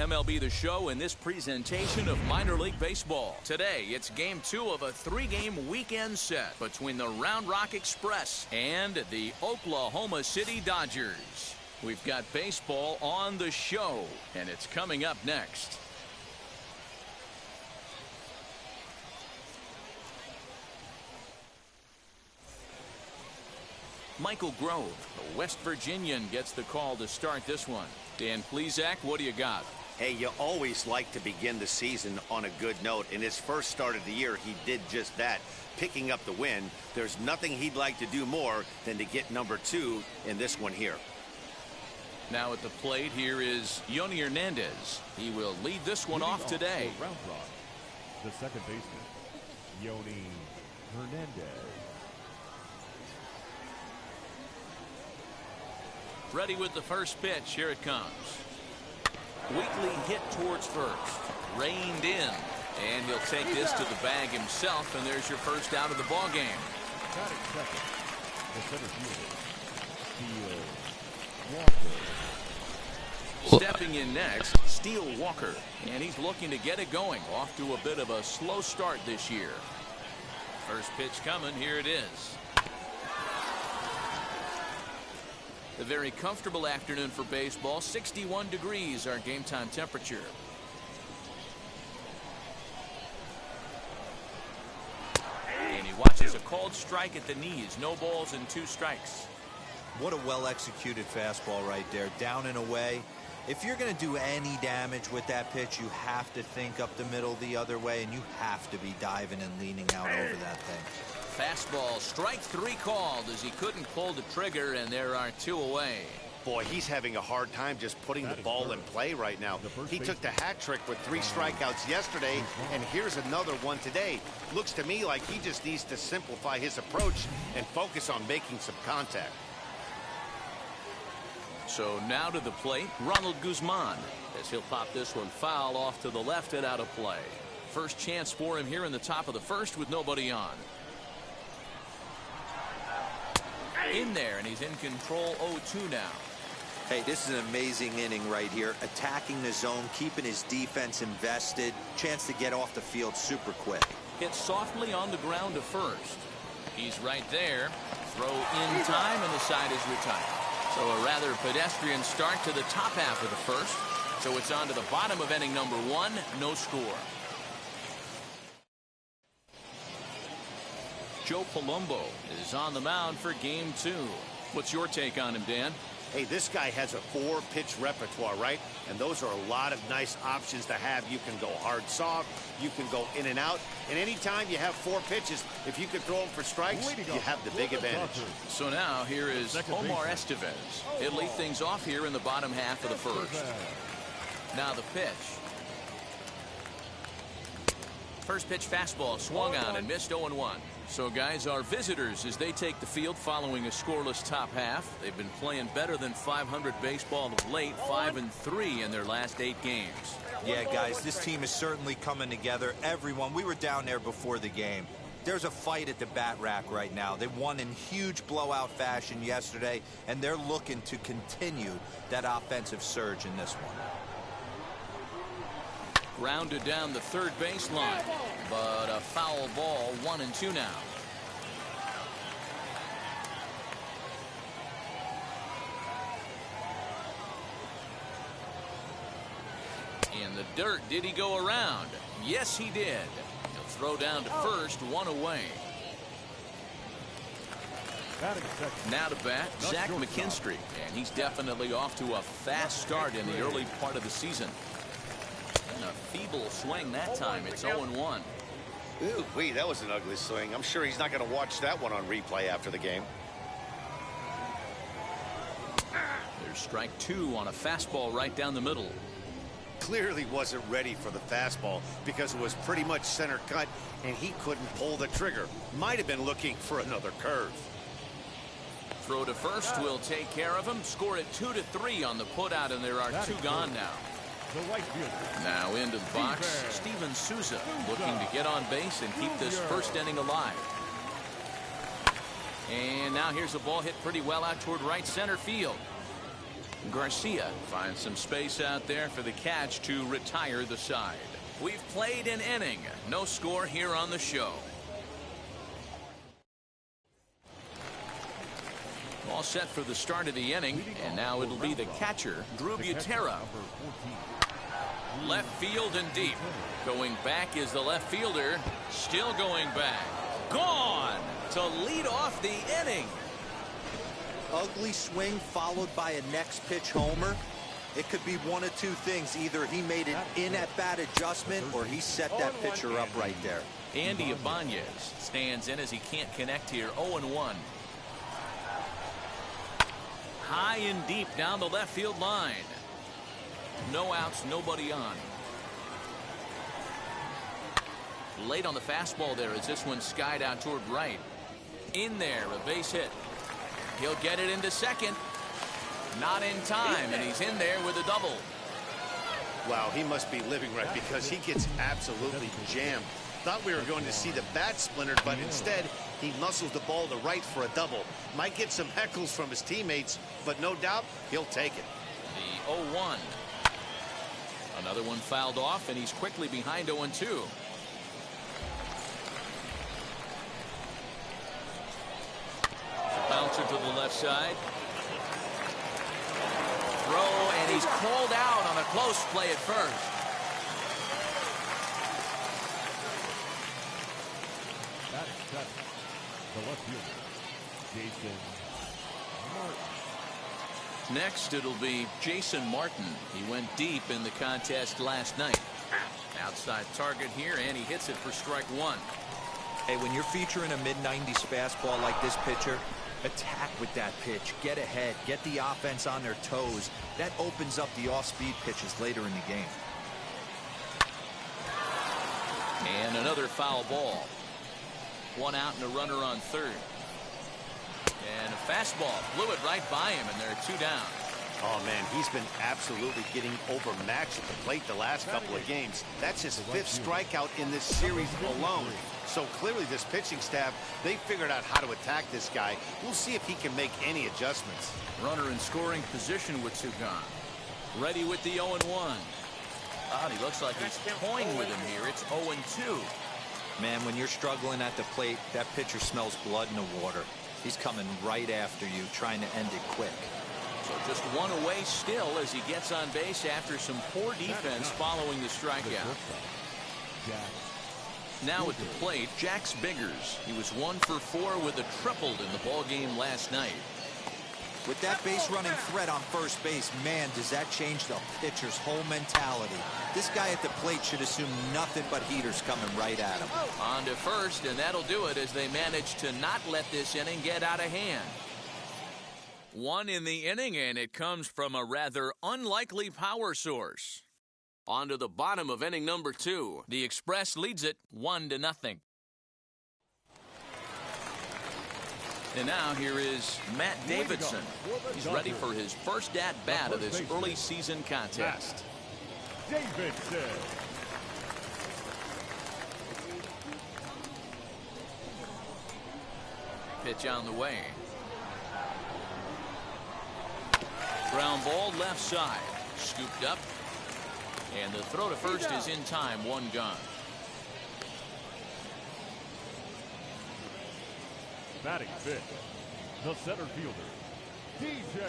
MLB The Show in this presentation of minor league baseball. Today, it's game 2 of a 3-game weekend set between the Round Rock Express and the Oklahoma City Dodgers. We've got baseball on the show, and it's coming up next. Michael Grove, a West Virginian, gets the call to start this one. Dan Plesac, what do you got? Hey, you always like to begin the season on a good note. In his first start of the year, he did just that, picking up the win. There's nothing he'd like to do more than to get number 2 in this one here. Now at the plate, here is Yoni Hernandez. He will lead this one off today. Round Rock, the second baseman, Yoni Hernandez. Ready with the first pitch. Here it comes. Weakly hit towards first. Reined in. And he'll take this to the bag himself, and there's your first out of the ball game. Batting second, the center fielder, Steele Walker. Stepping in next, Steele Walker. And he's looking to get it going. Off to a bit of a slow start this year. First pitch coming. Here it is. A very comfortable afternoon for baseball. 61 degrees our game time temperature. And he watches a called strike at the knees. No balls and 2 strikes. What a well executed fastball right there. Down and away. If you're going to do any damage with that pitch, you have to think up the middle the other way, and you have to be diving and leaning out over that thing. Fastball, strike 3 called as he couldn't pull the trigger, and there are 2 away. Boy, he's having a hard time just putting the ball in play right now. He took the hat trick with 3 strikeouts yesterday, and here's another one today. Looks to me like he just needs to simplify his approach and focus on making some contact. So now to the plate, Ronald Guzman, as he'll pop this one foul off to the left and out of play. First chance for him here in the top of the first with nobody on. In there, and he's in control. 0-2 now. Hey, this is an amazing inning right here. Attacking the zone, keeping his defense invested. Chance to get off the field super quick. Hit softly on the ground to first. He's right there. Throw in time, and the side is retired. So a rather pedestrian start to the top half of the first. So it's on to the bottom of inning number 1. No score. Joe Palumbo is on the mound for game 2. What's your take on him, Dan? Hey, this guy has a 4-pitch repertoire, right? And those are a lot of nice options to have. You can go hard soft, you can go in and out, and anytime you have 4 pitches, if you can throw them for strikes, you have the big advantage. So now here is Omar Estevez. He'll lead things off here in the bottom half of the first. Now the pitch. First pitch fastball swung on and missed. 0-1. So guys, our visitors, as they take the field following a scoreless top half, they've been playing better than 500 baseball of late. 5-3 in their last 8 games. Yeah, guys, this team is certainly coming together. Everyone, we were down there before the game. There's a fight at the bat rack right now. They won in huge blowout fashion yesterday, and they're looking to continue that offensive surge in this one. Grounded down the third baseline, but a foul ball. 1-2 now. In the dirt, did he go around? Yes, he did. He'll throw down to first, 1 away. Now to bat, Zach McKinstry, and he's definitely off to a fast start in the early part of the season. And a feeble swing that time. It's 0-1. Ooh, that was an ugly swing. I'm sure he's not going to watch that one on replay after the game. There's strike 2 on a fastball right down the middle. Clearly wasn't ready for the fastball because it was pretty much center cut and he couldn't pull the trigger. Might have been looking for another curve. Throw to first will take care of him. Score it 2-3 on the putout, and there are 2 gone now. Now into the box, Steven Souza looking to get on base and keep this first inning alive. And now here's a ball hit pretty well out toward right center field. Garcia finds some space out there for the catch to retire the side. We've played an inning. No score here on the show. All set for the start of the inning, and now it'll be the catcher, Drew Butera. Left field and deep. Going back is the left fielder. Still going back. Gone to lead off the inning. Ugly swing followed by a next pitch homer. It could be one of two things. Either he made an in-at-bat adjustment or he set that pitcher up right there. Andy Ibanez stands in as he can't connect here. 0-1. High and deep down the left field line. No outs, nobody on. Late on the fastball there as this one skied out toward right. In there, a base hit. He'll get it into second. Not in time, and he's in there with a double. Wow, he must be living right because he gets absolutely jammed. Thought we were going to see the bat splintered, but instead he muscles the ball to right for a double. Might get some heckles from his teammates, but no doubt he'll take it. The 0-1. Another one fouled off, and he's quickly behind 0-2. Bouncer to the left side. Throw, and he's called out on a close play at first. That is set. The left fielder, Jason Martin. Next, it'll be Jason Martin. He went deep in the contest last night. Outside target here, and he hits it for strike one. Hey, when you're featuring a mid-90s fastball like this pitcher, attack with that pitch. Get ahead. Get the offense on their toes. That opens up the off-speed pitches later in the game. And another foul ball. One out and a runner on third. And a fastball blew it right by him, and there are two down. Oh, man, he's been absolutely getting overmatched at the plate the last couple of games. That's his fifth strikeout in this series alone. So clearly this pitching staff, they figured out how to attack this guy. We'll see if he can make any adjustments. Runner in scoring position with two gone. Ready with the 0-1. Oh, he looks like he's toying with him here. It's 0-2. Man, when you're struggling at the plate, that pitcher smells blood in the water. He's coming right after you, trying to end it quick. So just one away still as he gets on base after some poor defense following the strikeout. Now at the plate, Jax Biggers. He was 1 for 4 with a triple in the ball game last night. With that base running threat on first base, man, does that change the pitcher's whole mentality. This guy at the plate should assume nothing but heaters coming right at him. On to first, and that'll do it as they manage to not let this inning get out of hand. One in the inning, and it comes from a rather unlikely power source. On to the bottom of inning number 2. The Express leads it 1-0. And now here is Matt Davidson. He's ready for his first at-bat of this early season contest. Davidson. Pitch on the way. Ground ball left side. Scooped up. And the throw to first is in time. One gone. Batting fifth, the center fielder, DJ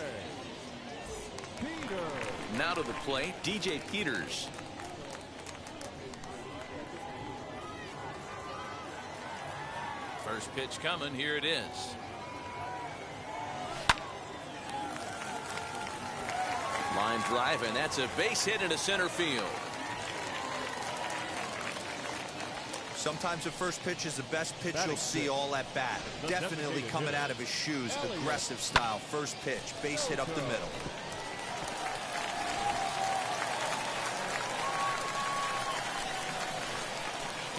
Peters. Now to the plate, DJ Peters. First pitch coming. Here it is. Line drive, and that's a base hit into center field. Sometimes the first pitch is the best pitch you'll see all at bat. Definitely coming out of his shoes. Aggressive style. First pitch. Base hit up the middle.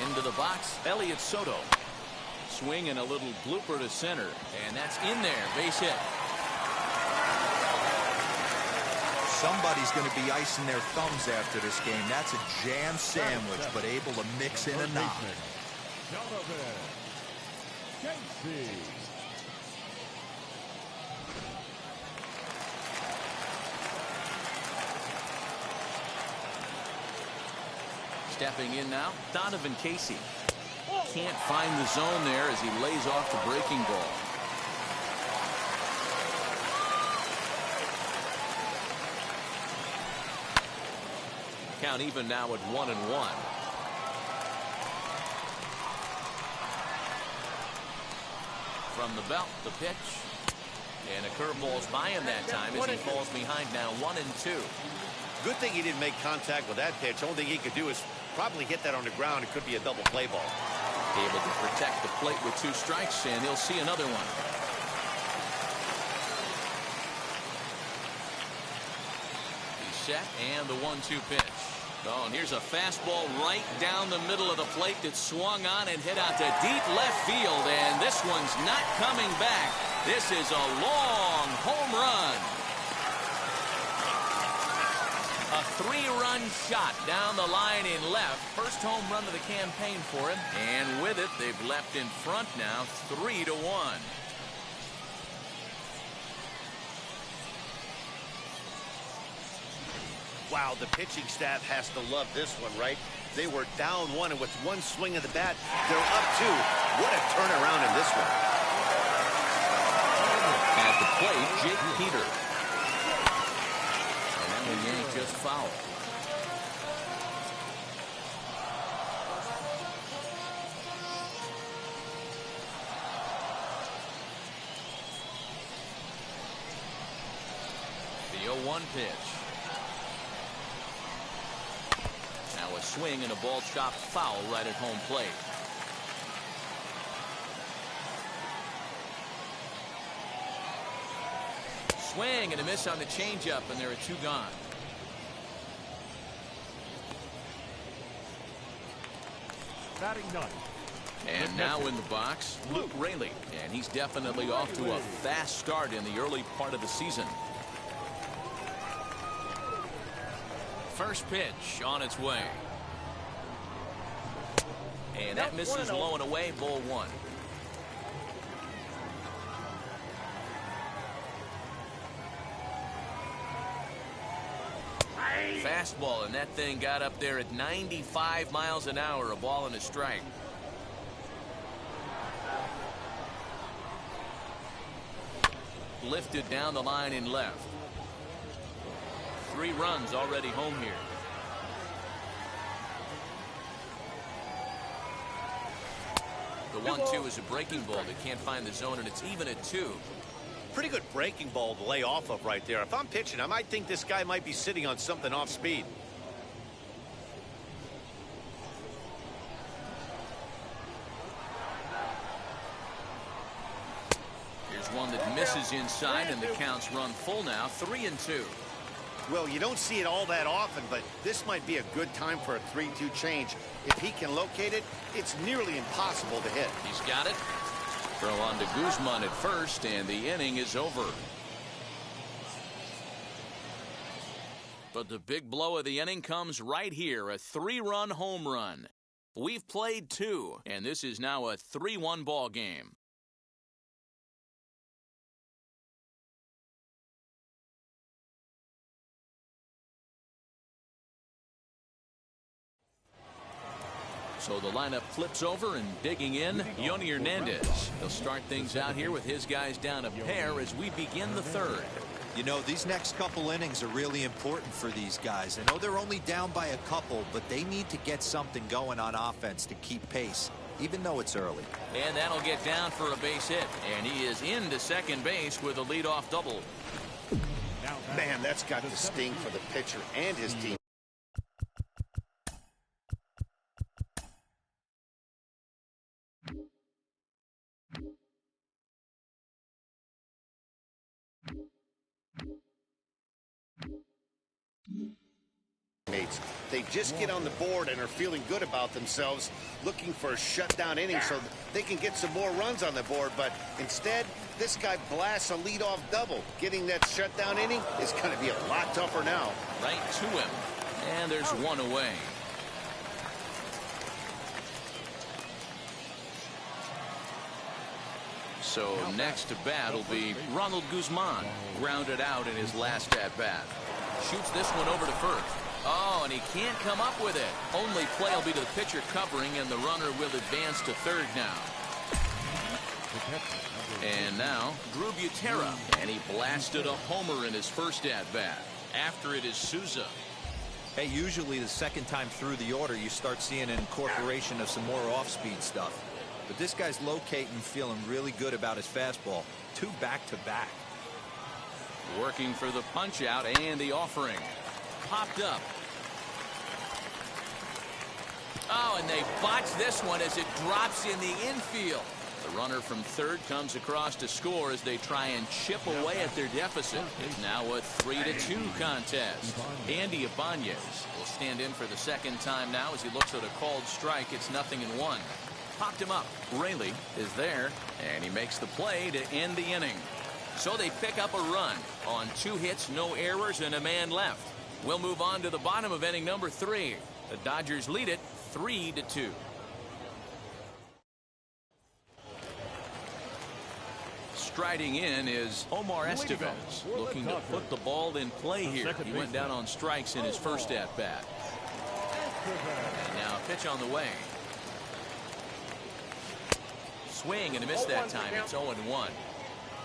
Into the box, Elliott Soto. Swing and a little blooper to center. And that's in there. Base hit. Somebody's going to be icing their thumbs after this game. That's a jam sandwich, but able to mix in a knock. Stepping in now, Donovan Casey. Can't find the zone there as he lays off the breaking ball. Count even now at 1-1. From the belt, the pitch. And a curveball's by him that time as he falls behind now 1-2. Good thing he didn't make contact with that pitch. Only thing he could do is probably hit that on the ground. It could be a double play ball. Able to protect the plate with 2 strikes, and he'll see another one. He's set, and the 1-2 pitch. Oh, and here's a fastball right down the middle of the plate that swung on and hit out to deep left field, and this one's not coming back. This is a long home run. A 3-run shot down the line in left. First home run of the campaign for him. And with it, they've left in front now 3-1. Wow, the pitching staff has to love this one, right? They were down 1, and with one swing of the bat, they're up 2. What a turnaround in this one. At the plate, Jake Peter. The yank just foul. The 0-1 pitch. Now a swing and a ball chopped foul right at home plate. Swing and a miss on the changeup, and there are 2 gone. Batting 9th. And now in the box, Luke Raley, and he's definitely off to a fast start in the early part of the season. First pitch on its way. And that misses low and away, ball 1. Fastball, and that thing got up there at 95 miles an hour, a ball and a strike. Lifted down the line in left. 3 runs already home here. The 1-2 is a breaking ball that can't find the zone, and it's even at 2. Pretty good breaking ball to lay off of right there. If I'm pitching, I might think this guy might be sitting on something off speed. Here's one that misses inside, and the count's run full now, 3-2. Well, you don't see it all that often, but this might be a good time for a 3-2 change. If he can locate it, it's nearly impossible to hit. He's got it. Throw on to Guzman at first, and the inning is over. But the big blow of the inning comes right here, a 3-run home run. We've played 2, and this is now a 3-1 ball game. So the lineup flips over, and digging in, Yoni Hernandez. He'll start things out here with his guys down a pair as we begin the 3rd. You know, these next couple innings are really important for these guys. I know they're only down by a couple, but they need to get something going on offense to keep pace, even though it's early. And that'll get down for a base hit, and he is into second base with a leadoff double. Man, that's got to sting for the pitcher and his team. They just get on the board and are feeling good about themselves, looking for a shutdown inning so they can get some more runs on the board. But instead, this guy blasts a leadoff double. Getting that shutdown inning is going to be a lot tougher now. Right to him. And there's one away. So next to bat will be Ronald Guzman, grounded out in his last at bat. Shoots this one over to first. Oh, and he can't come up with it. Only play will be to the pitcher covering, and the runner will advance to third now. And now, Drew Butera, and he blasted a homer in his first at-bat. After it is Souza. Hey, usually the second time through the order, you start seeing an incorporation of some more off-speed stuff. But this guy's locating, feeling really good about his fastball. 2 back-to-back. Working for the punch-out and the offering. Popped up. Oh, and they botch this one as it drops in the infield. The runner from third comes across to score as they try and chip away at their deficit. It's now a 3-2 contest. Andy Ibanez will stand in for the second time now as he looks at a called strike. It's 0-1. Popped him up. Rayleigh is there, and he makes the play to end the inning. So they pick up a run on 2 hits, no errors, and a man left. We'll move on to the bottom of inning number 3. The Dodgers lead it 3-2. Striding in is Omar Estevez, looking to put the ball in play here. He went down on strikes in his first at-bat. And now a pitch on the way. Swing and a miss that time. It's 0-1.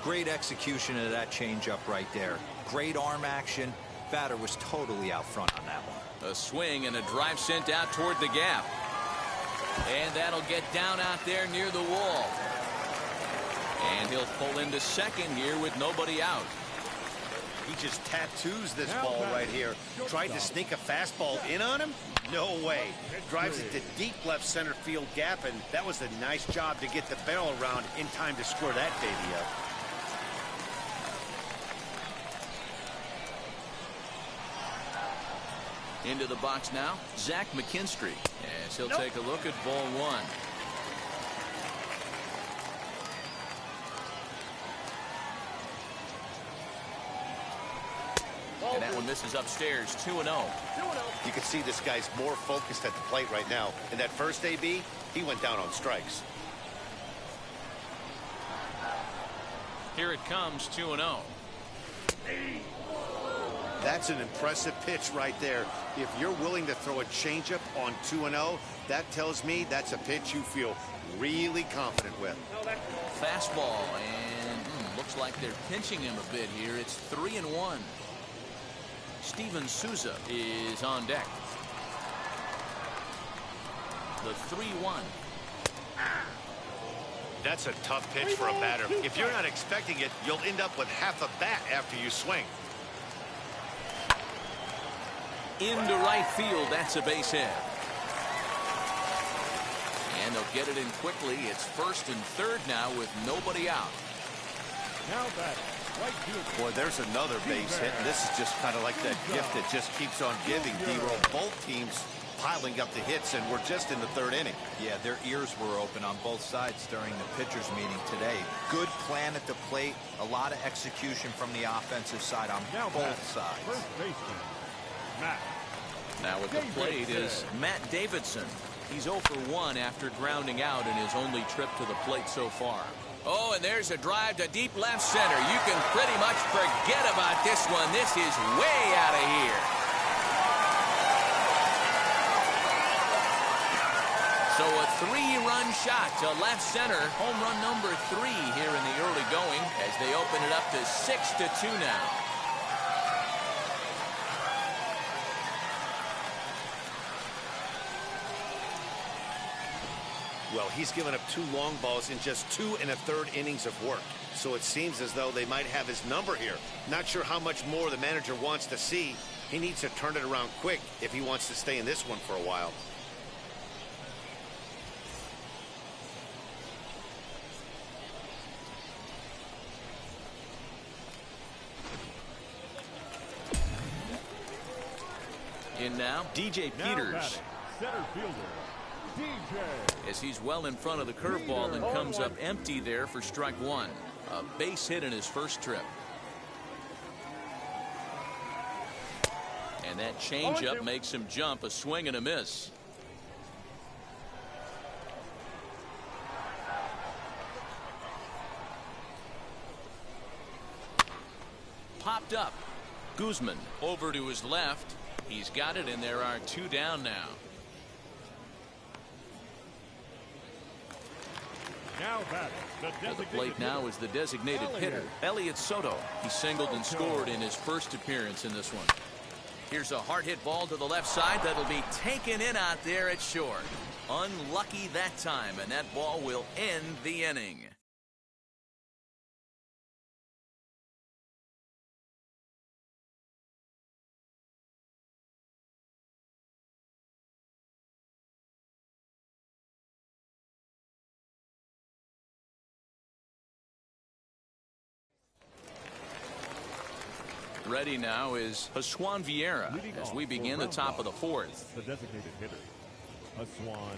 Great execution of that changeup right there. Great arm action. Batter was totally out front on that one. A swing and a drive sent out toward the gap. And that'll get down out there near the wall. And he'll pull into second here with nobody out. He just tattoos this ball right here. Tried to sneak a fastball in on him? No way. Drives it to deep left center field gap, and that was a nice job to get the barrel around in time to square that baby up. Into the box now, Zach McKinstry. As he'll take a look at ball 1. And that one misses upstairs. 2-0. You can see this guy's more focused at the plate right now. In that first AB, he went down on strikes. Here it comes, 2-0. That's an impressive pitch right there. If you're willing to throw a changeup on 2-0, that tells me that's a pitch you feel really confident with. Fastball, and looks like they're pinching him a bit here. It's 3-1. Steven Souza is on deck. The 3-1. That's a tough pitch for a batter. If you're not expecting it, you'll end up with half a bat after you swing. Into right field. That's a base hit. And they'll get it in quickly. It's first and third now with nobody out. Now back. Right field. Boy, there's another base hit, and this is just kind of like that gift that just keeps on giving. D-Roll, both teams piling up the hits, and we're just in the third inning. Yeah, their ears were open on both sides during the pitchers meeting today. Good plan at the plate, a lot of execution from the offensive side on both sides. First baseman, Matt. Now at the plate is Matt Davidson. He's 0 for 1 after grounding out in his only trip to the plate so far. Oh, and there's a drive to deep left center. You can pretty much forget about this one. This is way out of here. So a 3-run shot to left center. Home run number 3 here in the early going as they open it up to 6-2 now. Well, he's given up 2 long balls in just 2 1/3 innings of work. So it seems as though they might have his number here. Not sure how much more the manager wants to see. He needs to turn it around quick if he wants to stay in this one for a while. In now, DJ Peters. Center fielder, DJ. As he's well in front of the curveball and comes up empty there for strike 1. A base hit in his first trip. And that changeup makes him jump. A swing and a miss. Popped up. Guzman over to his left. He's got it, and there are 2 down now. Now batting, To the plate now is the designated hitter, Elliott Soto. He singled and scored in his first appearance in this one. Here's a hard hit ball to the left side that'll be taken in out there at short. Unlucky that time, and that ball will end the inning. Ready now is Haswan Vieira as we begin the top of the 4th. The designated hitter, Haswan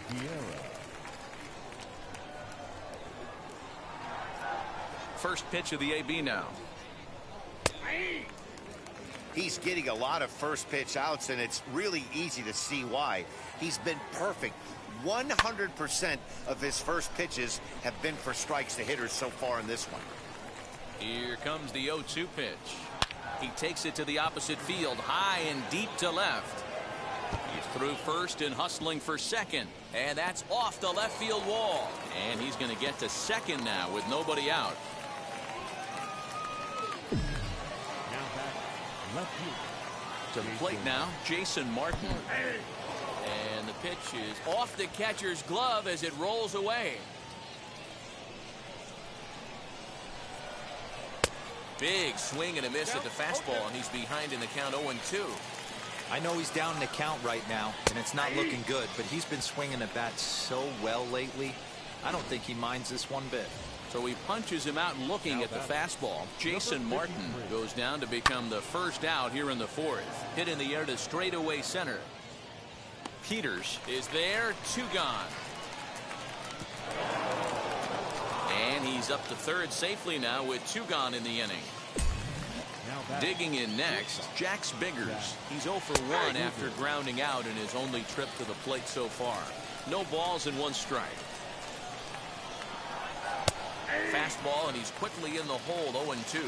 Vieira. First pitch of the AB now. He's getting a lot of first pitch outs, and it's really easy to see why. He's been perfect. 100% of his first pitches have been for strikes to hitters so far in this one. Here comes the 0-2 pitch. He takes it to the opposite field, high and deep to left. He's through first and hustling for second, and that's off the left field wall. And he's going to get to second now with nobody out. Now back, left field. To the plate now, Jason Martin. And the pitch is off the catcher's glove as it rolls away. Big swing and a miss at the fastball, and he's behind in the count 0-2. I know he's down in the count right now, and it's not looking good, but he's been swinging the bat so well lately. I don't think he minds this one bit. So he punches him out and looking at the fastball. Jason Martin goes down to become the first out here in the 4th. Hit in the air to straightaway center. Peters is there, 2 gone. And he's up to third safely now with 2 gone in the inning. Digging in next, Jax Biggers. He's 0 for 1 after grounding out in his only trip to the plate so far. No balls and 1 strike. Fastball, and he's quickly in the hole, 0-2.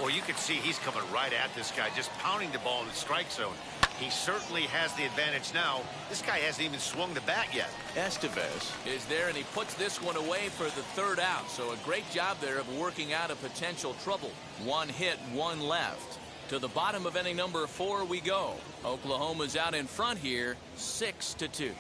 Well, you can see he's coming right at this guy, just pounding the ball in the strike zone. He certainly has the advantage now. This guy hasn't even swung the bat yet. Estevez is there, and he puts this one away for the 3rd out. So a great job there of working out a potential trouble. 1 hit, 1 left. To the bottom of inning number 4 we go. Oklahoma's out in front here, 6-2.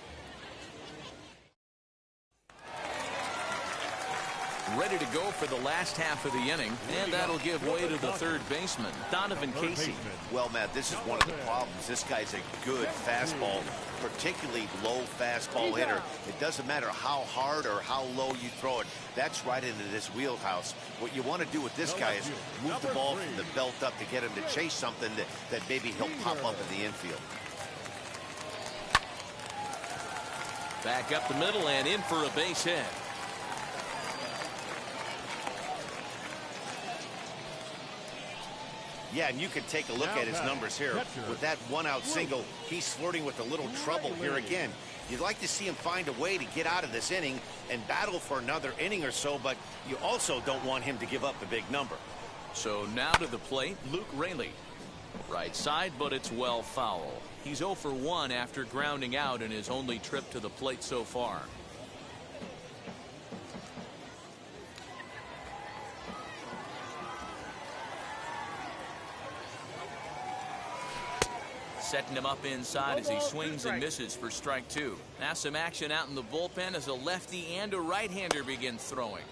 Ready to go for the last half of the inning, and that'll give way to the 3rd baseman, Donovan Casey. Well, Matt, this is one of the problems. This guy's a good fastball, particularly low fastball hitter. It doesn't matter how hard or how low you throw it. That's right into this wheelhouse. What you want to do with this guy is move the ball from the belt up to get him to chase something that maybe he'll pop up in the infield. Back up the middle and in for a base hit. Yeah, and you can take a look at his numbers here. With that 1-out single, he's flirting with a little trouble here again. You'd like to see him find a way to get out of this inning and battle for another inning or so, but you also don't want him to give up the big number. So now to the plate, Luke Raley. Right side, but it's well foul. He's 0 for 1 after grounding out in his only trip to the plate so far. Setting him up inside as he swings and misses for strike 2. Now some action out in the bullpen as a lefty and a right-hander begin throwing.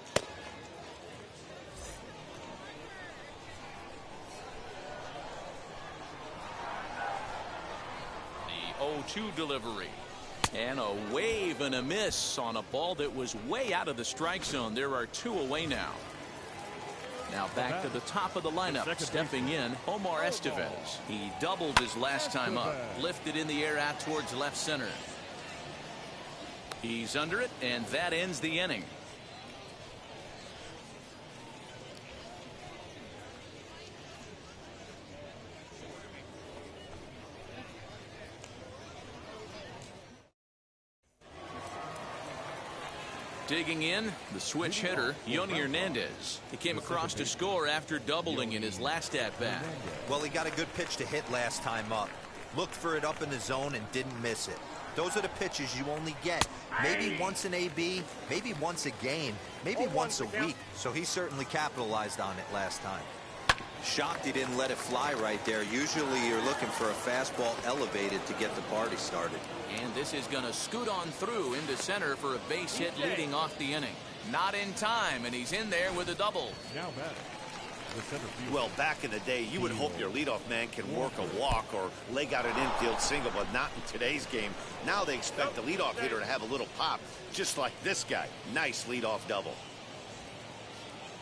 The 0-2 delivery. And a wave and a miss on a ball that was way out of the strike zone. There are 2 away now. Now back to the top of the lineup, stepping in, Omar Estevez. He doubled his last time up, lifted in the air out towards left center. He's under it, and that ends the inning. Digging in, the switch hitter, Yoni Hernandez. He came across to score after doubling in his last at-bat. Well, he got a good pitch to hit last time up. Looked for it up in the zone and didn't miss it. Those are the pitches you only get maybe once in AB, maybe once a game, maybe once a week. So he certainly capitalized on it last time. Shocked he didn't let it fly right there. Usually you're looking for a fastball elevated to get the party started. And this is going to scoot on through into center for a base hit leading off the inning. Not in time, and he's in there with a double. Now batting. Well, back in the day, you would hope your leadoff man can work a walk or leg out an infield single, but not in today's game. Now they expect the leadoff hitter to have a little pop, just like this guy. Nice leadoff double.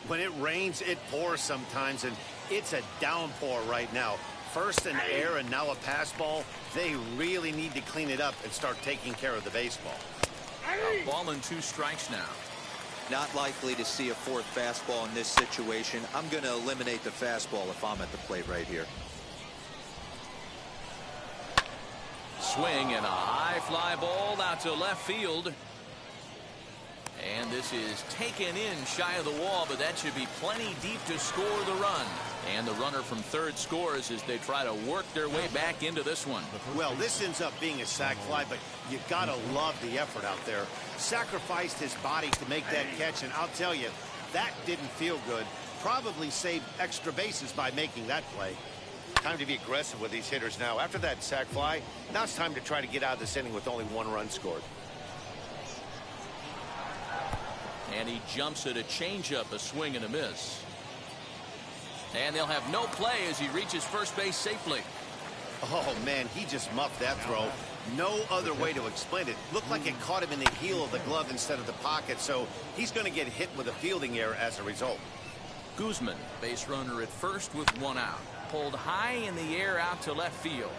When it rains, it pours sometimes, and it's a downpour right now. First an air and now a pass ball. They really need to clean it up and start taking care of the baseball. A ball and 2 strikes now. Not likely to see a fourth fastball in this situation. I'm going to eliminate the fastball if I'm at the plate right here. Swing and a high fly ball out to left field. And this is taken in shy of the wall, but that should be plenty deep to score the run. And the runner from third scores as they try to work their way back into this one. Well, this ends up being a sac fly, but you gotta love the effort out there. Sacrificed his body to make that catch, and I'll tell you, that didn't feel good. Probably saved extra bases by making that play. Time to be aggressive with these hitters now. After that sac fly, now it's time to try to get out of this inning with only 1 run scored. And he jumps at a changeup, a swing and a miss. And they'll have no play as he reaches first base safely. Oh, man, he just muffed that throw. No other way to explain it. Looked like it caught him in the heel of the glove instead of the pocket, so he's going to get hit with a fielding error as a result. Guzman, base runner at first with 1 out. Pulled high in the air out to left field.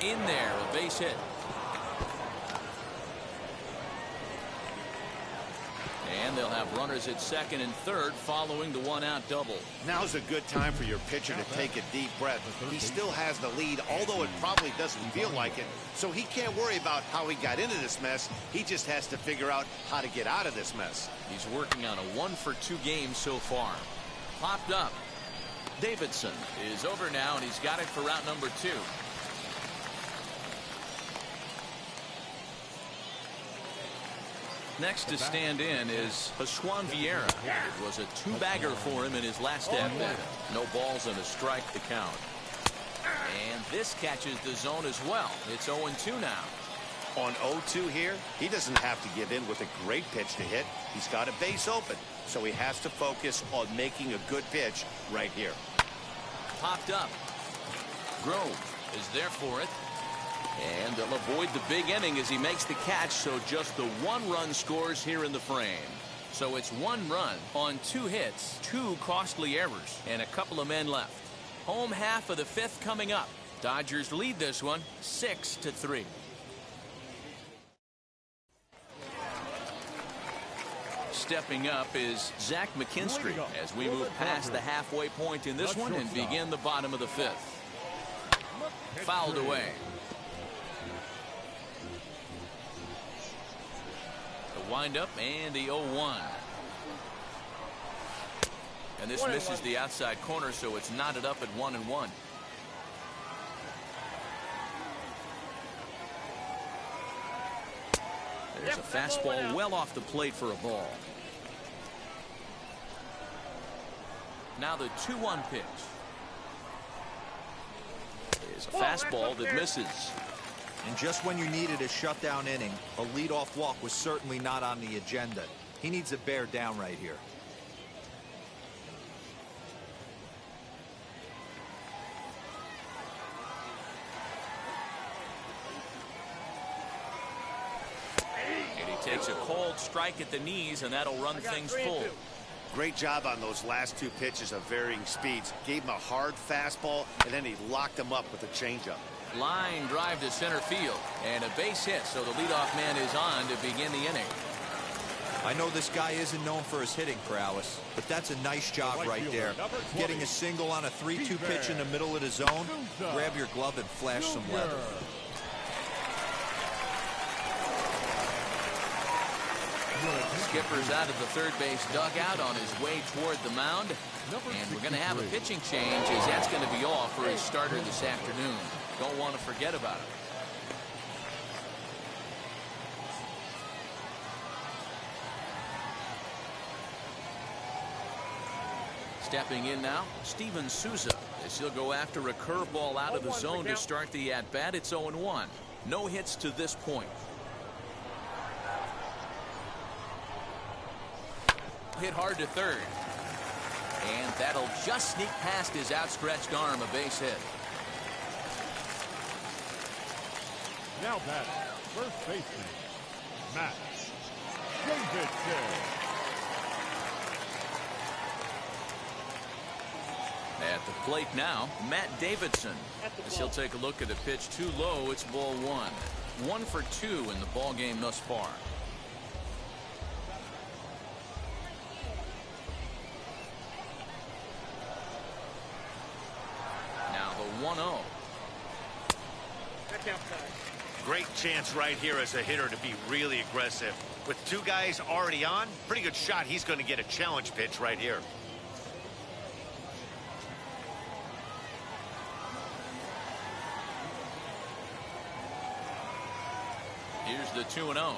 In there, a base hit. And they'll have runners at second and third following the 1-out double. Now's a good time for your pitcher to take a deep breath. He still has the lead, although it probably doesn't feel like it. So he can't worry about how he got into this mess. He just has to figure out how to get out of this mess. He's working on a 1-for-2 game so far. Popped up. Davidson is over now, and he's got it for route number 2. Next to stand in is Juan Vieira. It was a 2-bagger for him in his last at-bat. No balls and a strike to count. And this catches the zone as well. It's 0-2 now. On 0-2 here, he doesn't have to give in with a great pitch to hit. He's got a base open, so he has to focus on making a good pitch right here. Popped up. Grove is there for it. And they'll avoid the big inning as he makes the catch, so just the 1 run scores here in the frame. So it's 1 run on 2 hits, 2 costly errors, and a couple of men left. Home half of the 5th coming up. Dodgers lead this one 6-3. Stepping up is Zach McKinstry as we move past the halfway point in this one and begin the bottom of the 5th. Fouled away. The windup and the 0-1. And this misses the outside corner, so it's knotted up at 1-1. There's a fastball well off the plate for a ball. Now the 2-1 pitch. There's a fastball that misses. And just when you needed a shutdown inning, a leadoff walk was certainly not on the agenda. He needs to bear down right here. And he takes a cold strike at the knees, and that'll run things full. Great job on those last 2 pitches of varying speeds. Gave him a hard fastball, and then he locked him up with a changeup. Line drive to center field, and a base hit, so the leadoff man is on to begin the inning. I know this guy isn't known for his hitting prowess, but that's a nice job right there. Getting a single on a 3-2 pitch in the middle of the zone. Grab your glove and flash some leather. Skipper's out of the third base dugout on his way toward the mound. And we're going to have a pitching change as that's going to be off for his starter this afternoon. Don't want to forget about it. Stepping in now, Steven Souza, as he'll go after a curveball out of the zone to start the at-bat. It's 0-1. No hits to this point. Hit hard to third. And that'll just sneak past his outstretched arm, a base hit. Now batting, first baseman, Matt Davidson. At the plate now, Matt Davidson. As he'll take a look at a pitch too low, it's ball one. 1 for 2 in the ball game thus far. Now the 1-0. Great chance right here as a hitter to be really aggressive. With 2 guys already on, pretty good shot he's going to get a challenge pitch right here. Here's the 2-0.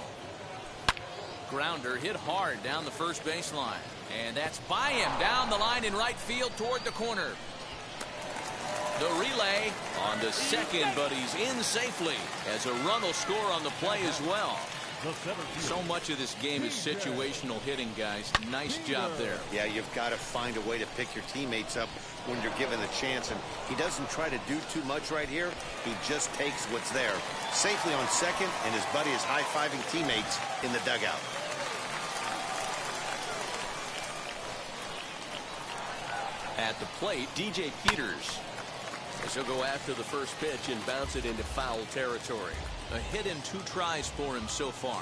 Grounder hit hard down the first baseline. And that's by him down the line in right field toward the corner. The relay on to second, but he's in safely as a run will score on the play as well. So much of this game is situational hitting, guys. Nice job there. Yeah, you've got to find a way to pick your teammates up when you're given the chance, and he doesn't try to do too much right here. He just takes what's there. Safely on second, and his buddy is high-fiving teammates in the dugout. At the plate, DJ Peters. As he'll go after the first pitch and bounce it into foul territory. A hit in 2 tries for him so far.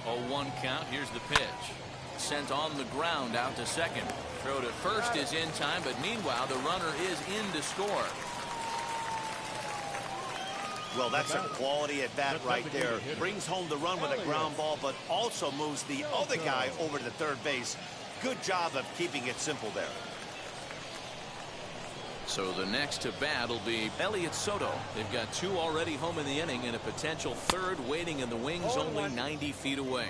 0-1 count. Here's the pitch. Sent on the ground out to second. Throw to first is in time, but meanwhile the runner is in to score. Well, that's a quality at bat right there. Brings home the run with a ground ball, but also moves the other guy over to third base. Good job of keeping it simple there. So the next to bat will be Elliott Soto. They've got 2 already home in the inning and a potential third waiting in the wings only 90 feet away.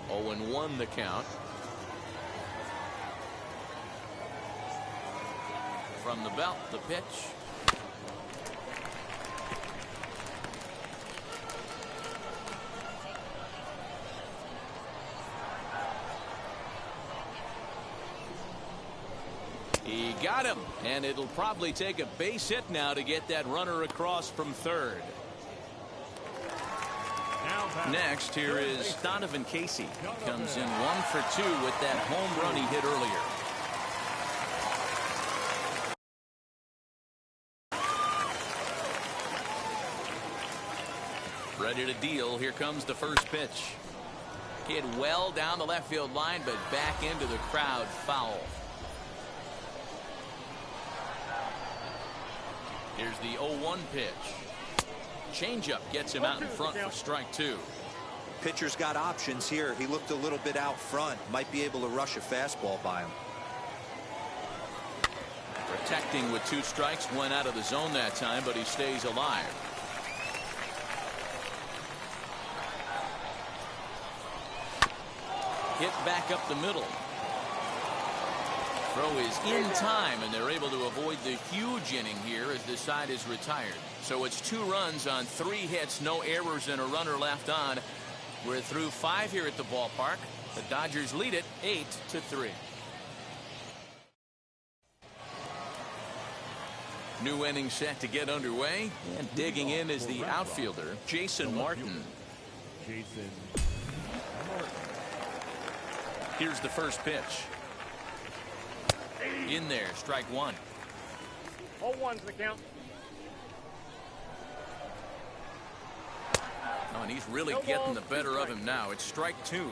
0-1 the count. From the belt, the pitch. He got him, and it'll probably take a base hit now to get that runner across from third. Next, here is Donovan Casey. Comes in 1 for 2 with that home run he hit earlier. Ready to deal. Here comes the first pitch. Hit well down the left field line, but back into the crowd, foul. Here's the 0-1 pitch. Changeup gets him out in front for strike 2. Pitcher's got options here. He looked a little bit out front. Might be able to rush a fastball by him. Protecting with 2 strikes. Went out of the zone that time, but he stays alive. Hit back up the middle. Throw is in time, and they're able to avoid the huge inning here as this side is retired. So it's 2 runs on 3 hits, no errors, and a runner left on. We're through 5 here at the ballpark. The Dodgers lead it 8-3. New inning set to get underway, and digging in is the outfielder, Jason Martin. Here's the first pitch. In there, strike 1. 0-1's the count. Oh, and he's really getting the better of him now. It's strike 2.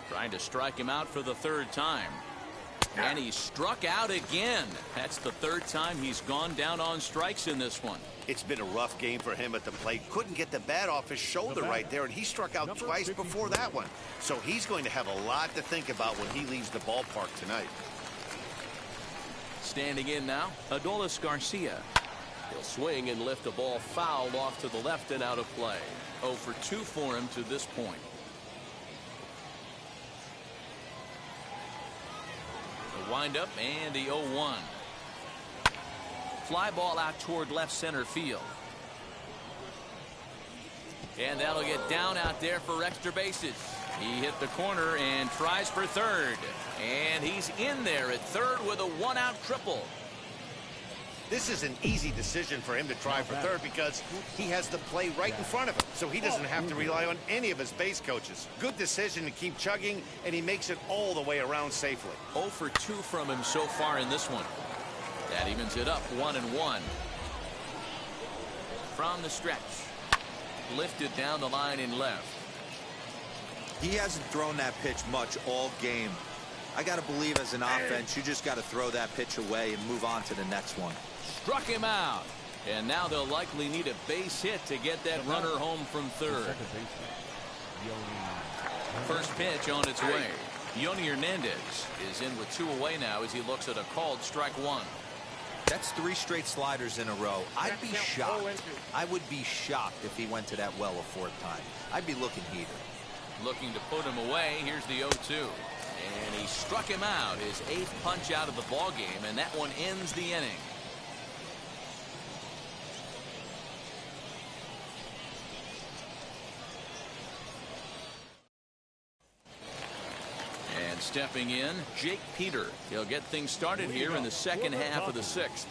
Trying to strike him out for the 3rd time. And he struck out again. That's the third time he's gone down on strikes in this one. It's been a rough game for him at the plate. Couldn't get the bat off his shoulder right there, and he struck out twice before that one. So he's going to have a lot to think about when he leaves the ballpark tonight. Standing in now, Adolis Garcia. He'll swing and lift a ball foul off to the left and out of play. 0 for 2 for him to this point. The windup and the 0-1. Fly ball out toward left center field. And that'll get down out there for extra bases. He hit the corner and tries for third. And he's in there at third with a 1-out triple. This is an easy decision for him to try for third because he has the play right in front of him, so he doesn't have to rely on any of his base coaches. Good decision to keep chugging, and he makes it all the way around safely. 0 for 2 from him so far in this one. That evens it up 1-1. From the stretch. Lifted down the line in left. He hasn't thrown that pitch much all game. I got to believe as an offense, you just got to throw that pitch away and move on to the next one. Struck him out. And now they'll likely need a base hit to get that runner home from third. First pitch on its way. Yoni Hernandez is in with 2 away now as he looks at a called strike 1. That's 3 straight sliders in a row. I'd be shocked. I would be shocked if he went to that well a 4th time. I'd be looking heated. Looking to put him away. Here's the 0-2. And he struck him out. His 8th punch out of the ball game, and that one ends the inning. And stepping in, Jake Peter. He'll get things started here in the second half of the 6th.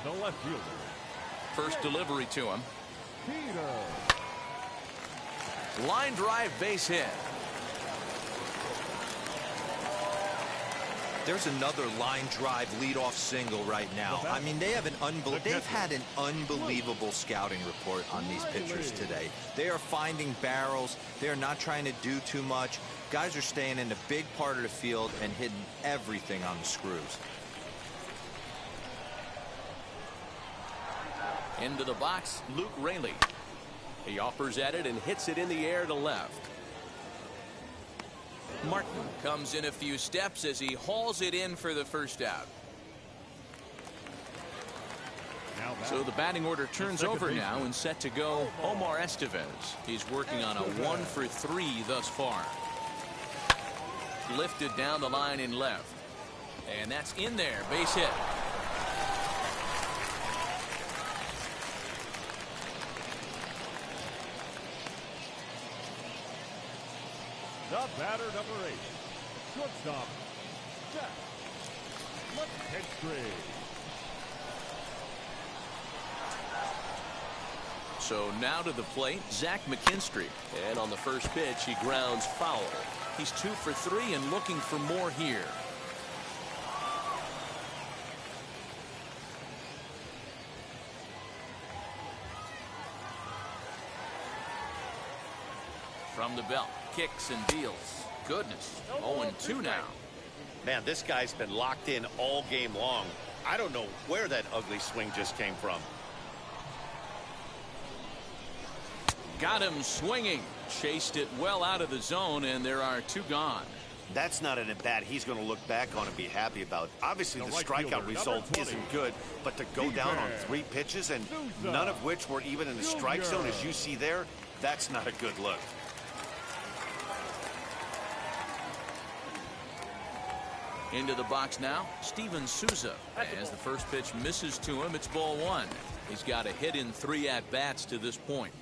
The left fielder. First delivery to him. Peter. Line drive base hit. There's another line drive leadoff single right now. I mean, they've had an unbelievable scouting report on these pitchers today. They are finding barrels. They are not trying to do too much. Guys are staying in the big part of the field and hitting everything on the screws. Into the box, Luke Raley. He offers at it and hits it in the air to left. Martin comes in a few steps as he hauls it in for the first out. So the batting order turns over now and set to go Omar Estevez. He's working on a 1 for 3 thus far. Lifted down the line in left. And that's in there, base hit. The batter, number 8. Shortstop, Jack McKinstry. So now to the plate, Zach McKinstry. And on the first pitch, he grounds foul. He's 2 for 3 and looking for more here. From the belt, kicks and deals. Goodness, 0-2 now. Man, this guy's been locked in all game long. I don't know where that ugly swing just came from. Got him swinging. Chased it well out of the zone, and there are 2 gone. That's not an at-bat he's going to look back on and be happy about. Obviously, the strikeout result isn't good, but to go down on 3 pitches and none of which were even in the strike zone, as you see there, that's not a good look. Into the box now, Steven Souza. As the first pitch misses to him, it's ball 1. He's got a hit in 3 at-bats to this point.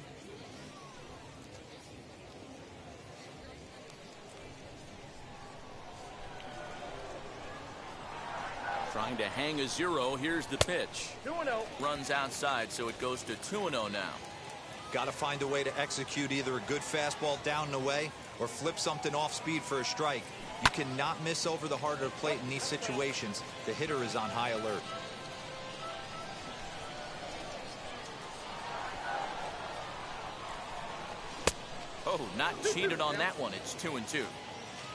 Trying to hang a 0. Here's the pitch. 2-0. Runs outside, so it goes to 2-0 now. Got to find a way to execute either a good fastball down and away or flip something off speed for a strike. You cannot miss over the heart of the plate in these situations. The hitter is on high alert. Oh, not cheated on that one. It's 2-2.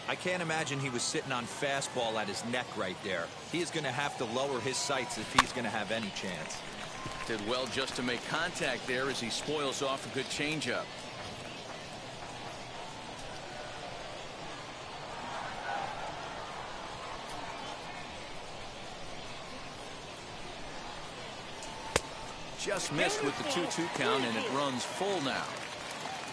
I can't imagine he was sitting on fastball at his neck right there. He is going to have to lower his sights if he's going to have any chance. Did well just to make contact there as he spoils off a good changeup. Just missed with the 2-2 count, and it runs full now.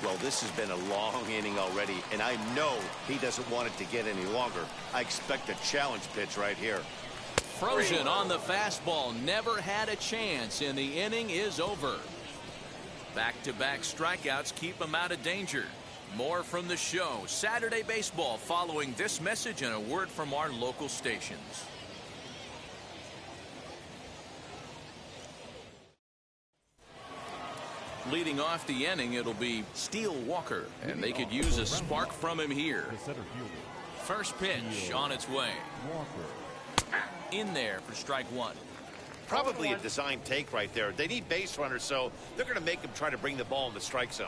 Well, this has been a long inning already, and I know he doesn't want it to get any longer. I expect a challenge pitch right here. Frozen on the fastball, never had a chance, and the inning is over. Back-to-back strikeouts keep him out of danger. More from the show, Saturday Baseball, following this message and a word from our local stations. Leading off the inning, it'll be Steele Walker, and they could use a spark from him here. First pitch on its way. In there for strike one. Probably a design take right there. They need base runners, so they're going to make him try to bring the ball in the strike zone.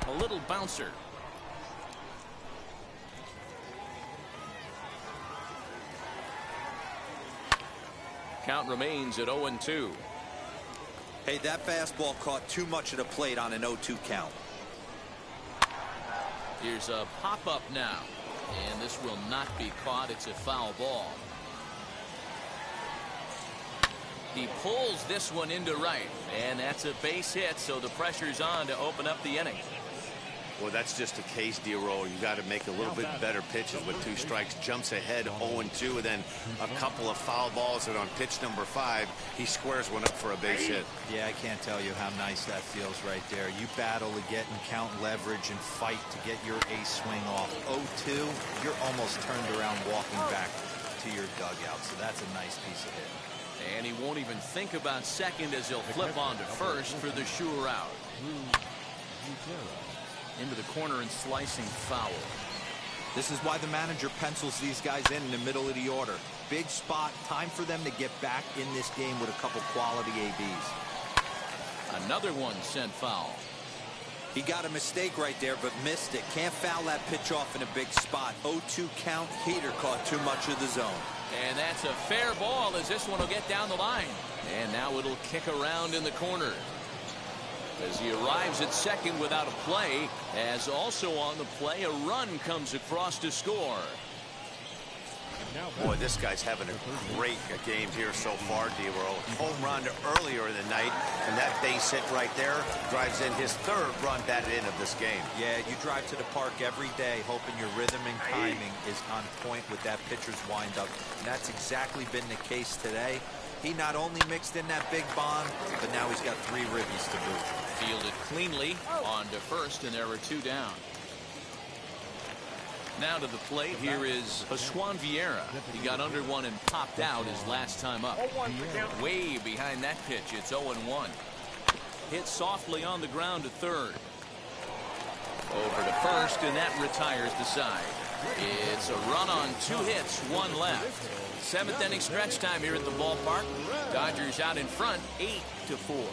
A little bouncer. Count remains at 0-2. Hey, that fastball caught too much of the plate on an 0-2 count. Here's a pop-up now, and this will not be caught. It's a foul ball. He pulls this one into right, and that's a base hit, so the pressure's on to open up the inning. Well, that's just a case, D-Roll. You got to make a little bit better pitches with 2 strikes. Jumps ahead 0-2, and then a couple of foul balls, and on pitch number 5, he squares one up for a base hit. Yeah, I can't tell you how nice that feels right there. You battle to get and count leverage and fight to get your ace swing off. 0-2, you're almost turned around walking back to your dugout, so that's a nice piece of hit. And he won't even think about second as he'll flip on to first for the sure out. Into the corner and slicing foul. This is why the manager pencils these guys in the middle of the order. Big spot, time for them to get back in this game with a couple quality ABs. Another one sent foul. He got a mistake right there, but missed it. Can't foul that pitch off in a big spot. 0-2 count. Heater caught too much of the zone. And that's a fair ball as this one will get down the line. And now it'll kick around in the corner. As he arrives at second without a play, as also on the play, a run comes across to score. Boy, this guy's having a great game here so far, D-Roll. Home run earlier in the night, and that base hit right there drives in his 3rd run batted in of this game. Yeah, you drive to the park every day hoping your rhythm and timing is on point with that pitcher's windup, and that's exactly been the case today. He not only mixed in that big bomb, but now he's got 3 ribbies to boot. Fielded cleanly on to first, and there are 2 down. Now to the plate, here is Juan Vieira. He got under one and popped out his last time up. Way behind that pitch, it's 0-1. Hit softly on the ground to third. Over to first, and that retires the side. It's a run on 2 hits, 1 left. 7th inning stretch time here at the ballpark. Dodgers out in front, 8-4.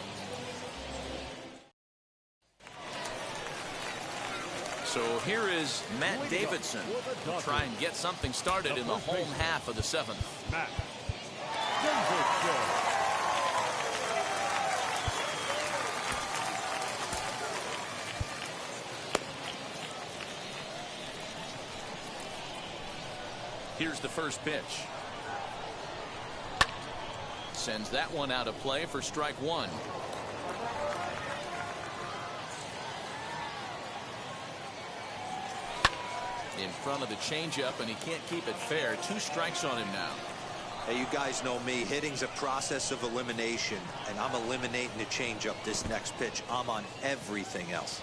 So here is Matt Davidson to try and get something started in the home half of the 7th. Matt Davidson. Here's the first pitch. Sends that one out of play for strike 1. In front of the changeup, and he can't keep it fair. 2 strikes on him now. Hey, you guys know me. Hitting's a process of elimination, and I'm eliminating the changeup this next pitch. I'm on everything else.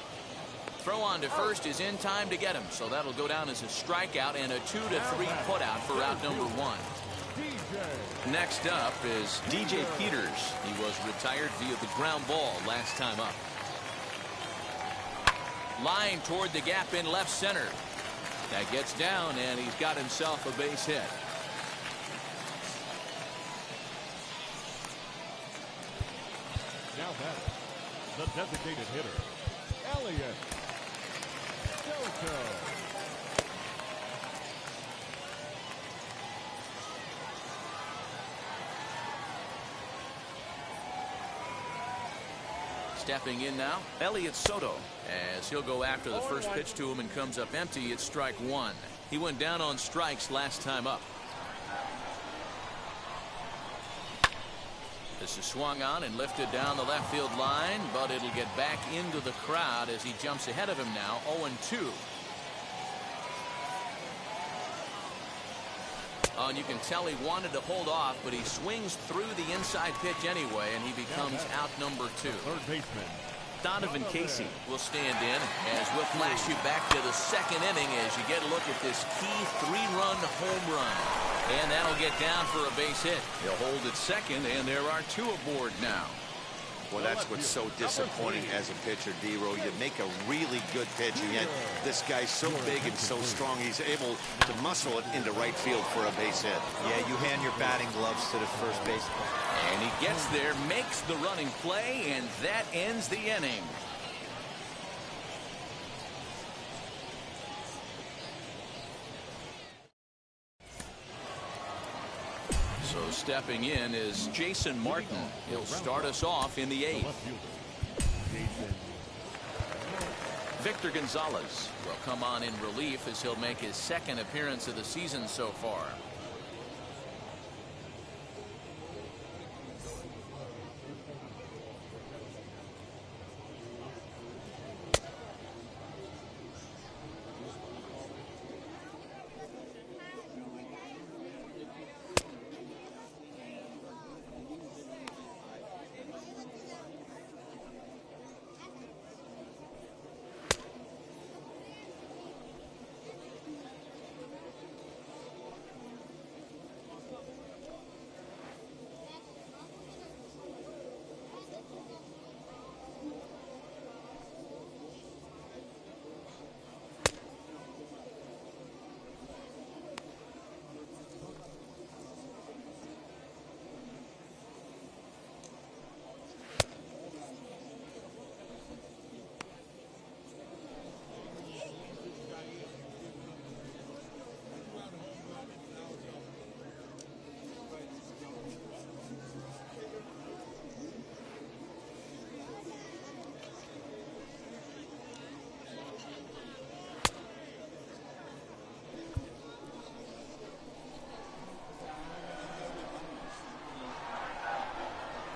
Throw on to first is in time to get him, so that'll go down as a strikeout and a 2-3 putout for out number 1. Next up is DJ Peters. He was retired via the ground ball last time up. Line toward the gap in left center. That gets down, and he's got himself a base hit. Now that the designated hitter, Elliott. Stepping in now, Elliott Soto, as he'll go after the first pitch to him and comes up empty. It's strike one. He went down on strikes last time up. This is swung on and lifted down the left field line, but it'll get back into the crowd as he jumps ahead of him now. 0-2. Oh, and you can tell he wanted to hold off, but he swings through the inside pitch anyway, and he becomes out number 2. Third baseman. Donovan Casey will stand in as we'll flash you back to the second inning as you get a look at this key 3-run home run. And that'll get down for a base hit. He'll hold at second, and there are 2 aboard now. Well, that's what's so disappointing as a pitcher, D-Row. You make a really good pitch, and yet this guy's so big and so strong, he's able to muscle it into right field for a base hit. Yeah, you hand your batting gloves to the first baseman. And he gets there, makes the running play, and that ends the inning. So stepping in is Jason Martin. He'll start us off in the 8th. Victor Gonzalez will come on in relief as he'll make his second appearance of the season so far.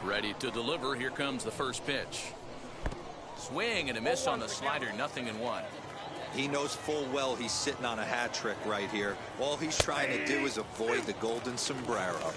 Ready to deliver. Here comes the first pitch. Swing and a miss on the slider. 0-1. He knows full well he's sitting on a hat trick right here. All he's trying to do is avoid the golden sombrero.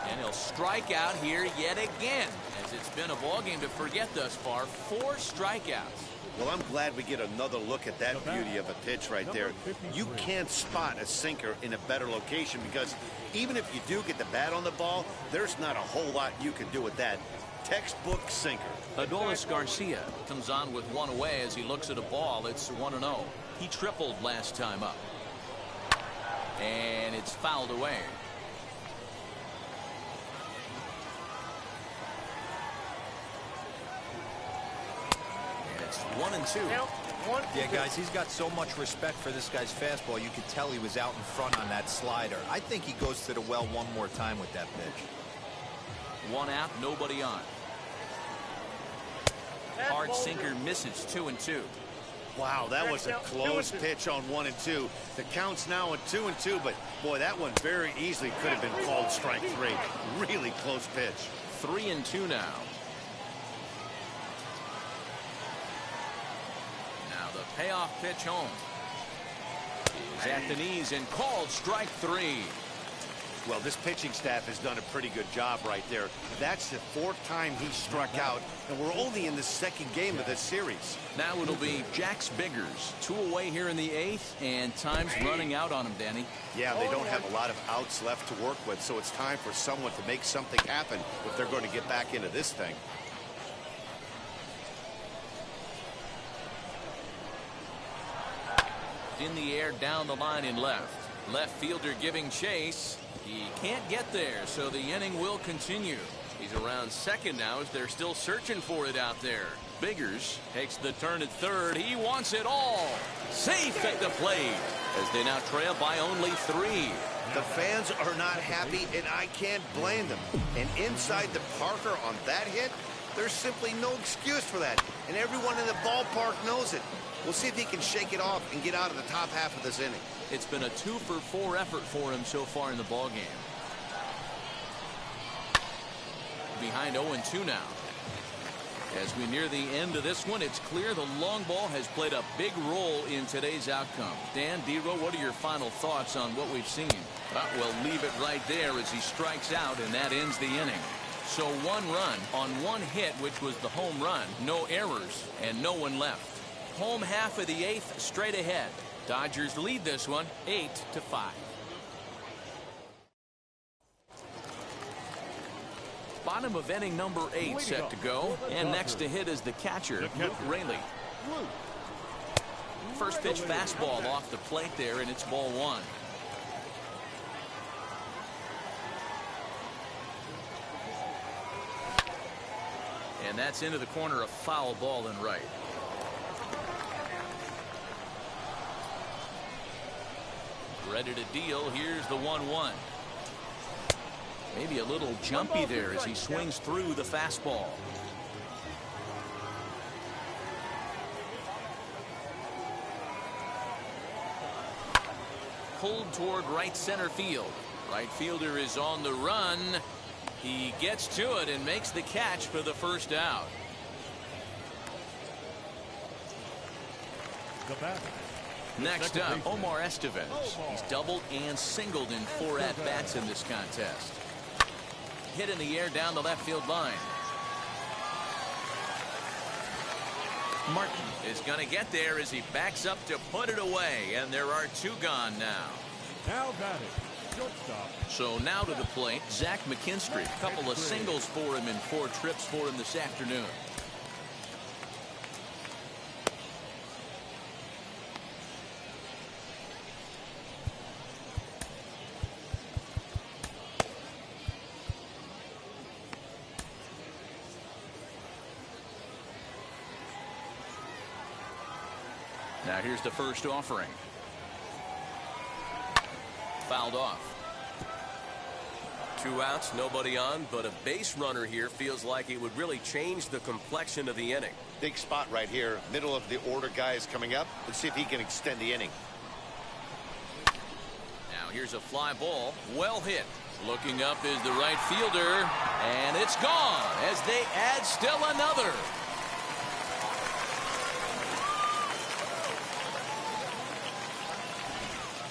And he'll strike out here yet again, as it's been a ball game to forget thus far. 4 strikeouts. Well, I'm glad we get another look at that beauty of a pitch right there. You can't spot a sinker in a better location because even if you do get the bat on the ball, there's not a whole lot you can do with that. Textbook sinker. Adolis Garcia comes on with 1 away as he looks at a ball. It's 1-0. He tripled last time up. And it's fouled away. It's 1-2. Yeah, guys, he's got so much respect for this guy's fastball. You could tell he was out in front on that slider. I think he goes to the well one more time with that pitch. 1 out, nobody on. Hard sinker misses. 2-2. Wow, that was a close pitch on 1-2. The count's now at 2-2, but boy, that one very easily could have been called strike 3. Really close pitch. 3-2 now. Payoff pitch home is at the knees and called strike 3. Well, this pitching staff has done a pretty good job right there. That's the 4th time he struck out, and we're only in the 2nd game of this series. Now it'll be Jax Biggers, 2 away here in the 8th, and time's running out on him, Danny. Yeah, they don't have a lot of outs left to work with, so it's time for someone to make something happen if they're going to get back into this thing. In the air, down the line in left. Left fielder giving chase. He can't get there, so the inning will continue. He's around second now as they're still searching for it out there. Biggers takes the turn at third. He wants it all. Safe at the plate as they now trail by only 3. The fans are not happy, and I can't blame them. And inside the Parker on that hit, there's simply no excuse for that. And everyone in the ballpark knows it. We'll see if he can shake it off and get out of the top half of this inning. It's been a 2-for-4 effort for him so far in the ballgame. Behind 0-2 now. As we near the end of this one, it's clear the long ball has played a big role in today's outcome. Dan, D-Row, what are your final thoughts on what we've seen? We'll leave it right there as he strikes out, and that ends the inning. So 1 run on 1 hit, which was the home run, no errors, and no one left. Home half of the 8th straight ahead. Dodgers lead this one 8-5. Bottom of inning number 8 set to go, and next to hit is the catcher, Luke Raley. First pitch fastball off the plate there, and it's ball 1. And that's into the corner, a foul ball and right. Ready to deal. Here's the 1-1. Maybe a little jumpy there as he swings through the fastball. Pulled toward right center field. Right fielder is on the run. He gets to it and makes the catch for the first out. Next up, Omar Estevez. He's doubled and singled in 4 at-bats in this contest. Hit in the air down the left field line. Martin is going to get there as he backs up to put it away, and there are 2 gone now. Now batting, shortstop. So now to the plate, Zach McKinstry. A couple of singles for him in 4 trips for him this afternoon. Now here's the first offering. Fouled off. 2 outs, nobody on, but a base runner here feels like it would really change the complexion of the inning. Big spot right here. Middle of the order guy is coming up. Let's see if he can extend the inning. Now here's a fly ball. Well hit. Looking up is the right fielder, and it's gone as they add still another.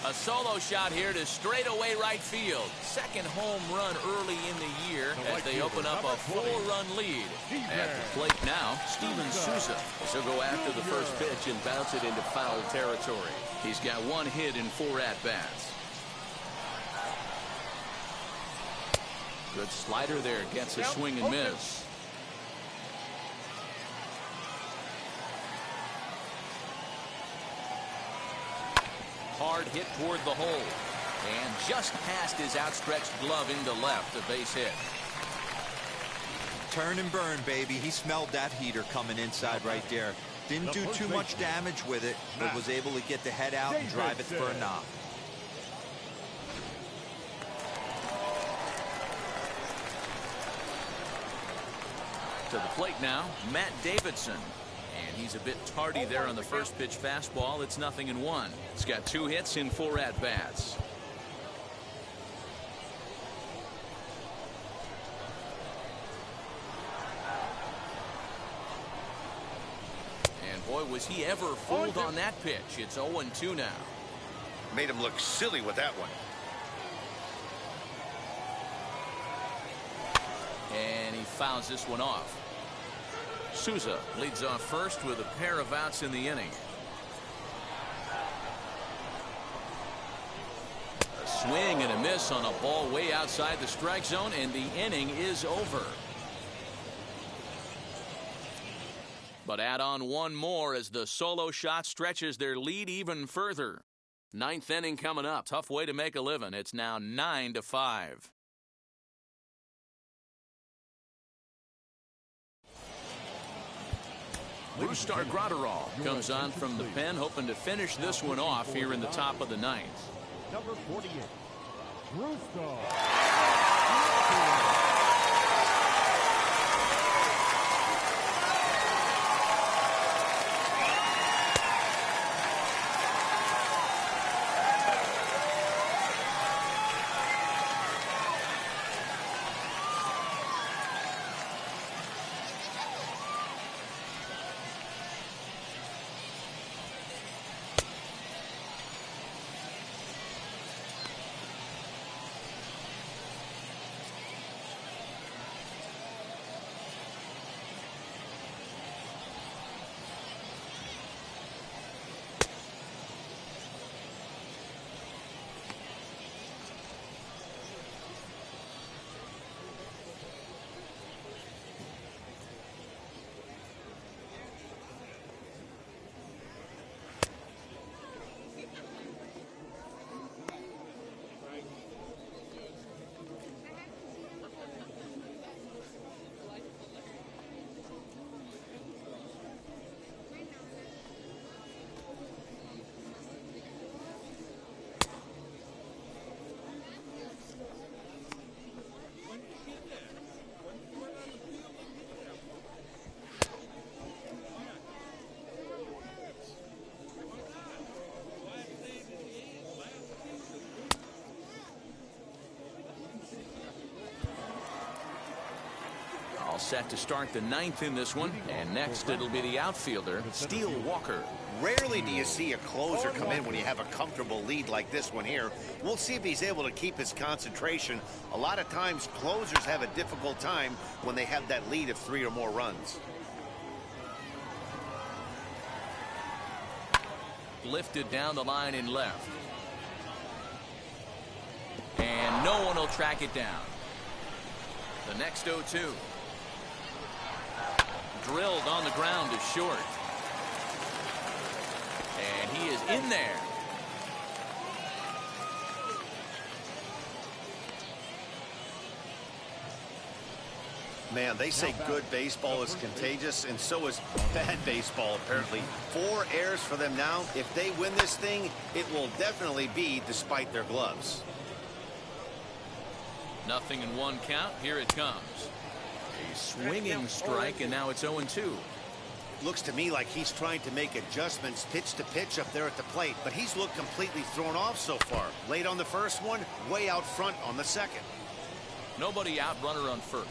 A solo shot here to straightaway right field. Second home run early in the year as they open up a 4-run lead. At the plate now, Steven Souza. He'll go after the first pitch and bounce it into foul territory. He's got 1 hit in 4 at-bats. Good slider there. Gets a swing and miss. Hard hit toward the hole. And just past his outstretched glove into left. A base hit. Turn and burn, baby. He smelled that heater coming inside right there. Didn't do too much damage with it, but was able to get the head out and drive it for a knock. To the plate now, Matt Davidson. And he's a bit tardy there on the first pitch fastball. It's 0-1. He's got 2 hits in 4 at-bats. And boy, was he ever fooled on that pitch. It's 0-2 now. Made him look silly with that one. And he fouls this one off. Souza leads off first with a pair of outs in the inning. A swing and a miss on a ball way outside the strike zone, and the inning is over. But add on 1 more as the solo shot stretches their lead even further. 9th inning coming up. Tough way to make a living. It's now 9-5. Brustar Gratterall comes on from the pen, hoping to finish this one off here in the top of the ninth. Number 48, Brustar. Set to start the ninth in this one, and next it'll be the outfielder, Steele Walker. Rarely do you see a closer come in when you have a comfortable lead like this one here. We'll see if he's able to keep his concentration. A lot of times closers have a difficult time when they have that lead of 3 or more runs. Lifted down the line in left, and no one will track it down. The next 0-2. Drilled on the ground to short. And he is in there. Man, they say good baseball is contagious, and so is bad baseball, apparently. 4 errors for them now. If they win this thing, it will definitely be despite their gloves. Nothing in 1 count. Here it comes. A swinging strike, and now it's 0-2. Looks to me like he's trying to make adjustments pitch to pitch up there at the plate, but he's looked completely thrown off so far. Late on the first one, way out front on the second. Nobody out, runner on first.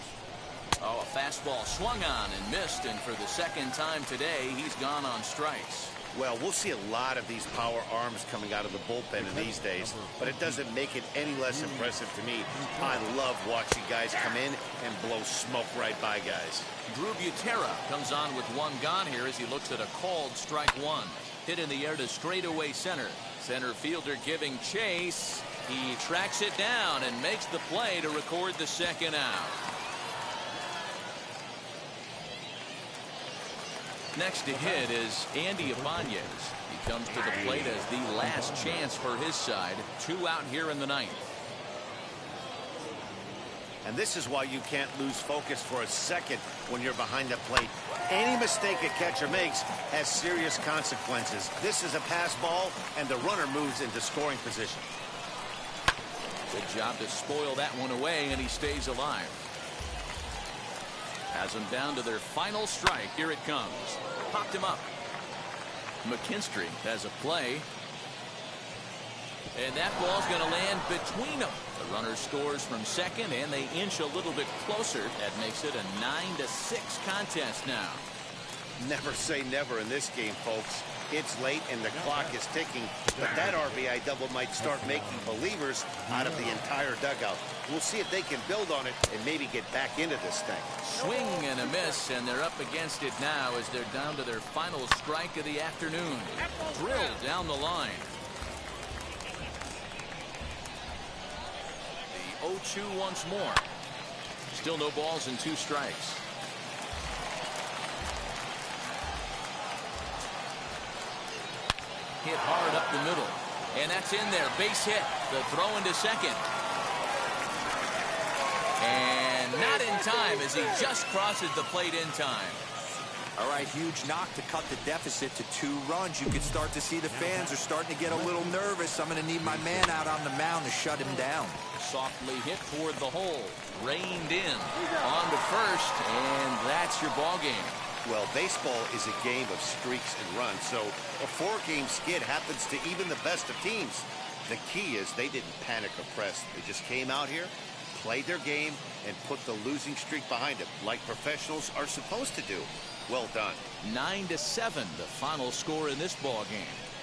Oh, a fastball swung on and missed, and for the second time today, he's gone on strikes. Well, we'll see a lot of these power arms coming out of the bullpen in these days, but it doesn't make it any less impressive to me. I love watching guys come in and blow smoke right by guys. Drew Butera comes on with 1 gone here as he looks at a called strike 1. Hit in the air to straightaway center. Center fielder giving chase. He tracks it down and makes the play to record the second out. Next to hit is Andy Ibanez. He comes to the plate as the last chance for his side. 2 out here in the ninth. And this is why you can't lose focus for a second when you're behind the plate. Any mistake a catcher makes has serious consequences. This is a pass ball, and the runner moves into scoring position. Good job to spoil that one away, and he stays alive. Has them down to their final strike. Here it comes. Popped him up. McKinstry has a play. And that ball's going to land between them. The runner scores from second, and they inch a little bit closer. That makes it a 9-6 contest now. Never say never in this game, folks. It's late and the clock is ticking, but that RBI double might start making believers out of the entire dugout. We'll see if they can build on it and maybe get back into this thing. Swing and a miss, and they're up against it now as they're down to their final strike of the afternoon. Drilled down the line. The 0-2 once more. Still no balls and 2 strikes. Hit hard up the middle, and that's in there. Base hit. The throw into second, and not in time as he just crosses the plate in time. All right, huge knock to cut the deficit to 2 runs. You can start to see the fans are starting to get a little nervous. I'm going to need my man out on the mound to shut him down. Softly hit toward the hole. Reined in. On to first, and that's your ball game. Well, baseball is a game of streaks and runs, so a 4-game skid happens to even the best of teams. The key is they didn't panic or press. They just came out here, played their game, and put the losing streak behind them, like professionals are supposed to do. Well done. 9-7, the final score in this ball game.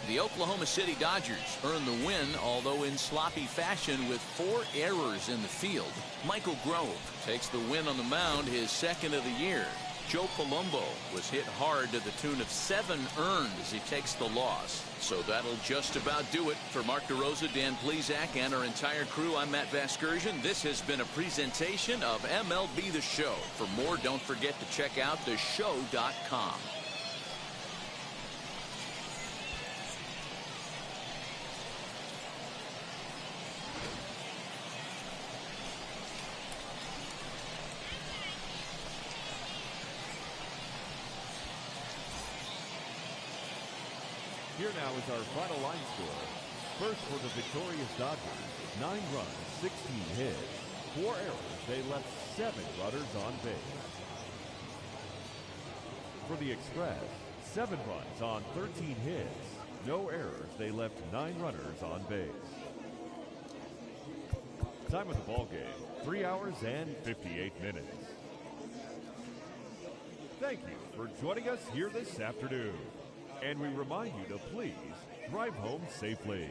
The Oklahoma City Dodgers earn the win, although in sloppy fashion with 4 errors in the field. Michael Grove takes the win on the mound, his second of the year. Joe Palumbo was hit hard to the tune of 7 earned as he takes the loss. So that'll just about do it. For Mark DeRosa, Dan Plesac, and our entire crew, I'm Matt Vasgersian. This has been a presentation of MLB The Show. For more, don't forget to check out theshow.com. Here now is our final line score. First for the victorious Dodgers, 9 runs, 16 hits, 4 errors. They left 7 runners on base. For the Express, 7 runs on 13 hits, no errors. They left 9 runners on base. Time of the ball game, 3 hours and 58 minutes. Thank you for joining us here this afternoon. And we remind you to please drive home safely.